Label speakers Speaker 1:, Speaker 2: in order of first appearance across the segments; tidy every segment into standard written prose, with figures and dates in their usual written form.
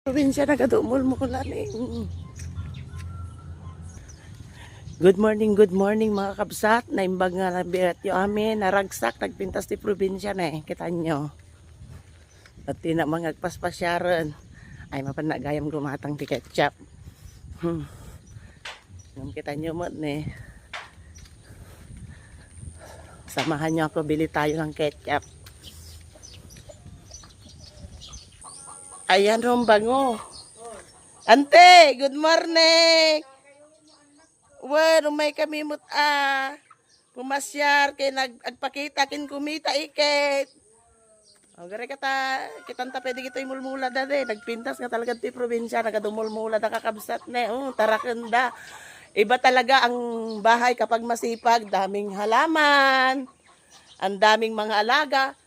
Speaker 1: Probinsya nagadumol mo ko lani. Good morning mga kabsat. Naimbag nga nabirat yung amin. Naragsak, nagpintas di probinsya na eh. Kita nyo. At tina mga paspasyaran. Ay mapanagayam gumatang di ketchup. Kita nyo mo eh. Samahan nyo ako, bili tayo ng ketchup. Ayan rom bango. Ante, good morning. Well, may kami pumasyar kay nagpakita kin kumita iket. O gare kata kitanta pwede kita imulmula dade, nagpintas nga talaga ti probinsya, nagadumulmula da kakabsat ne. Tarakenda. Iba talaga ang bahay kapag masipag, daming halaman, ang daming mga alaga.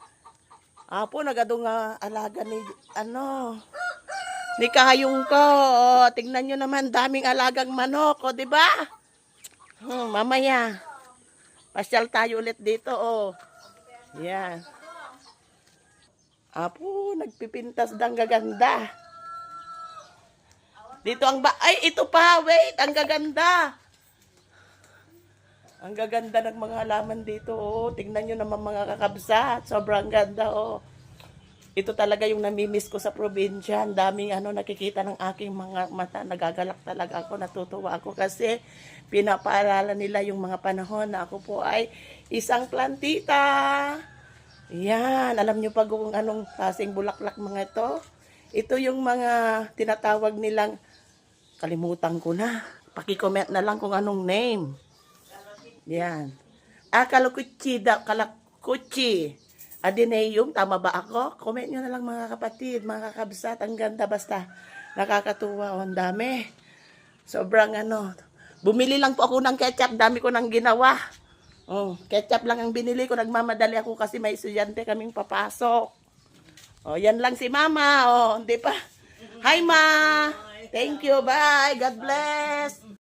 Speaker 1: Apo nagadong alaga ni ni kahayong ko. Tingnan nyo naman, daming alagang manok, di ba? Mamaya pasyal tayo ulit dito, Yan. Apo nagpipintas dang gaganda. Dito ay ito pa, wait, ang gaganda. Ang gaganda ng mga halaman dito, Tingnan nyo naman mga kakabsat. Sobrang ganda, Ito talaga yung namimiss ko sa probinsya. Ang daming nakikita ng aking mga mata. Nagagalak talaga ako, natutuwa ako kasi pinapaaralan nila yung mga panahon na ako po ay isang plantita. Yan, alam nyo pa kung anong klaseng bulaklak mga ito? Ito yung mga tinatawag nilang, kalimutan ko na. Paki-comment na lang kung anong name. Yan. Kalakuchi daw, kalakuchi. Adeneum, tama ba ako? Comment nyo na lang mga kapatid, mga kakabsat. Ang ganda, basta nakakatuwa. Ang dami. Sobrang Bumili lang po ako ng ketchup. Dami ko nang ginawa. Ketchup lang ang binili ko. Nagmamadali ako kasi may estudyante kaming papasok. Yan lang si mama. Hindi pa. Hi ma. Thank you. Bye. God bless.